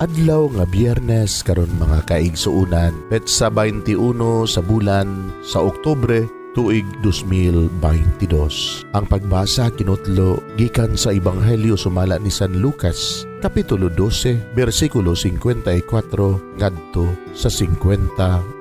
Adlaw nga Biyernes karon mga kaigsuunan, petsa 21 sa bulan sa Oktubre tuig 2022. Ang pagbasa kinutlo gikan sa Ebanghelyo sumala ni San Lucas, Kapitulo 12, versikulo 54 ngadto sa 59.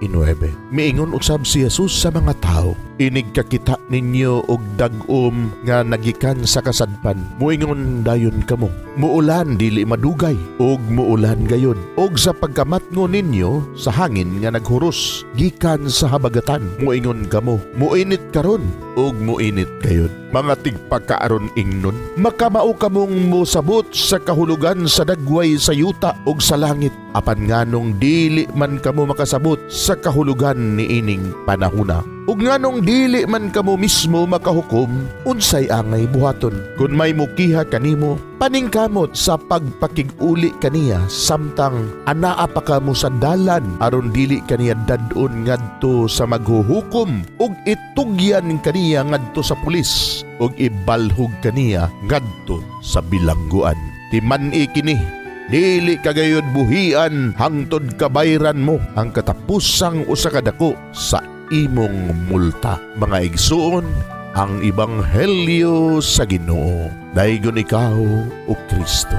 Miingon usab si Jesus sa mga tao, "Inig kakita ninyo og dag-om nga nagikan sa kasadpan, muingon dayon kamo, muulan dili madugay, og muulan gayod, og sa pagkamatngo ninyo sa hangin nga naghuros gikan sa habagatan, muingon kamo, muinit karon, og muinit gayod. Mga tigpakaaron ingnon, makamao kamong mosabot sa kahulugan sa dagway sa yuta og sa langit, apan nganong dili man kamo makasabot sa kahulugan niining panahuna. Ug nganong dili man kamo mismo makahukom, unsay angay buhaton? Kun may mukiha kanimo, paningkamot sa pagpakig-uli kaniya, samtang anaa pa kamo sa dalan aron dili kaniya dadon ngadto sa maghuhukom, ug itugyan kaniya ngadto sa pulis, ug ibalhog kaniya ngadto sa bilangguan. Timan-i kini, dili kagayod buhian hangtod kabayran mo ang katapusang usa ka dako sa imong multa." Mga igsuon, ang Ebanghelyo sa Ginoo. Daygon ikaw o Kristo.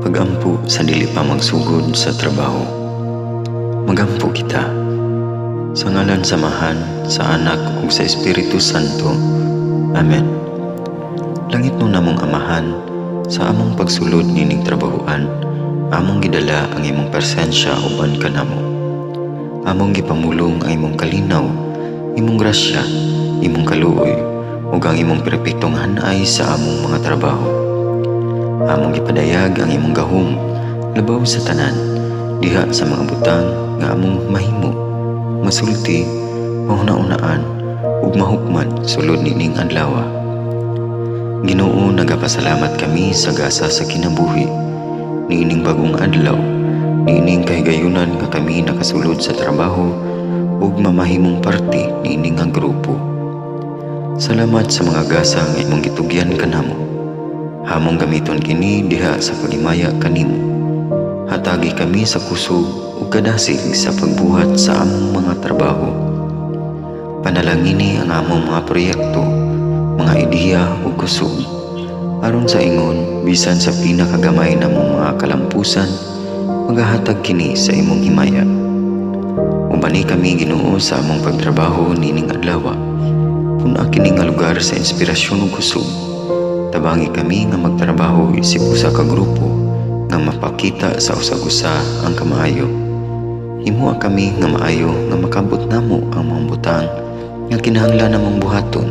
Pagampo sa dili pa magsugod sa trabaho. Magampo kita sa ngalan samahan sa Anak ug sa Espiritu Santo. Amen. Langit mo namong Amahan, sa among pagsulod nining trabahoan, among gidala ang imong presensya uban kanamo. Among gipamulong ang imong kalinaw, imong grasya, imong kaluoy, ug ang imong perpektong hanay sa among mga trabaho. Among gipadayag ang imong gahom labaw sa tanan, diha sa mga butang nga among mahimo, masulti, mahuna-unaan, ug mahukman sulod nining adlaw. Ginoo, nagapasalamat kami sa gasa sa kinabuhi, niining bagong adlaw, niining kahigayunan nga kami nakasulod sa trabaho ug mamahimong parte niining nga grupo. Salamat sa mga gasa nga imong gitugyan kanamo. Hamong gamiton kini diha sa pagimaya kanimo. Hatagi kami sa kusog ug kadasig sa pagbuhat sa among mga trabaho. Panalangini ang among mga proyekto, mga ideya ug kusog, aron sa ingon bisan sa pinakagamay namong mga kalampusan, magahatag kini sa imong himaya. Ubani kami Ginoo sa among pagtrabaho nining adlaw. Puna kini nga lugar sa inspirasyon ug kusog. Tabangi kami nga magtrabaho isip usa ka grupo nga mapakita sa usag-usa ang kamaayo. Himuha kami nga maayo nga makabot namo ang mga butang nga kinahanglan namong buhaton.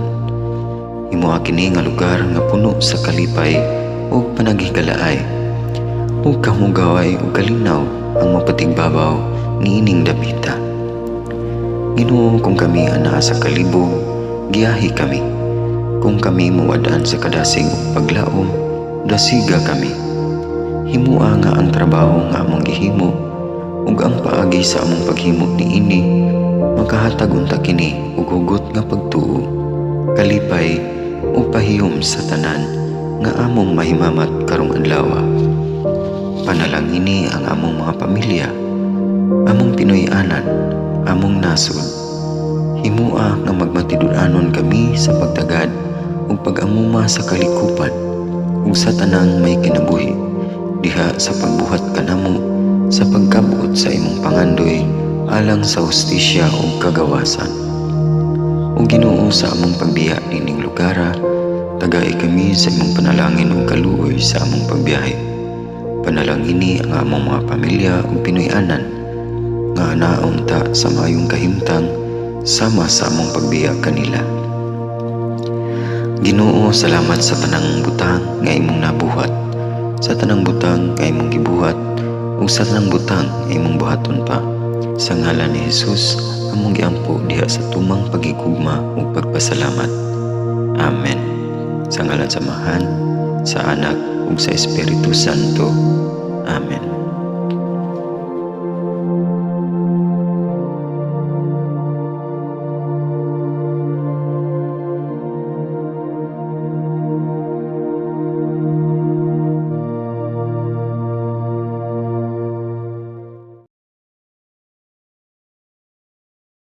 Himuha kini nga lugar nga puno sa kalipay ug panagihigalaay, ug kamugaway ug kalinaw ang mapatigbabaw niining dapita. Ginoo, kung kami anaa sa kalibog, giyahi kami. Kung kami muwadaan sa kadasig ug paglaom, dasiga kami. Himua nga ang trabaho nga among gihimo ug ang paagi sa among paghimo niini makahatag unta kini og hugot nga pagtuo, kalipay ug pahiyom sa tanan nga among mahimamat karong adlaw. Panalangini ang among mga pamilya, among Pinoy-anan, among nasod. Himua nga magmatidud-anon kami sa pagtagad ug pag-amuma sa kalikupan ug sa tanang may kinabuhi, diha sa pagbuhat kanamo sa pagkabot sa imong pangandoy alang sa hustisya ug kagawasan. O Ginoo, sa among pagbiya nining lugara, tagay kami sa imong panalangin ug kaluoy sa among pagbiyahe. Panalangini ang among mga pamilya ug Pinoy-anan nga anaon ta sa maayong kahimtang sama sa among pagbiya kanila. Ginoo, salamat sa tanang butang nga imong nabuhat, sa tanang butang nga imong gibuhat, ug sa tanang butang nga imong buhaton pa. Sa ngalan ni Jesus, among giampo diha sa tumang pagigugma ug pagpasalamat. Amen. Sa ngalan samahan sa Anak ug sa Espiritu Santo. Amen.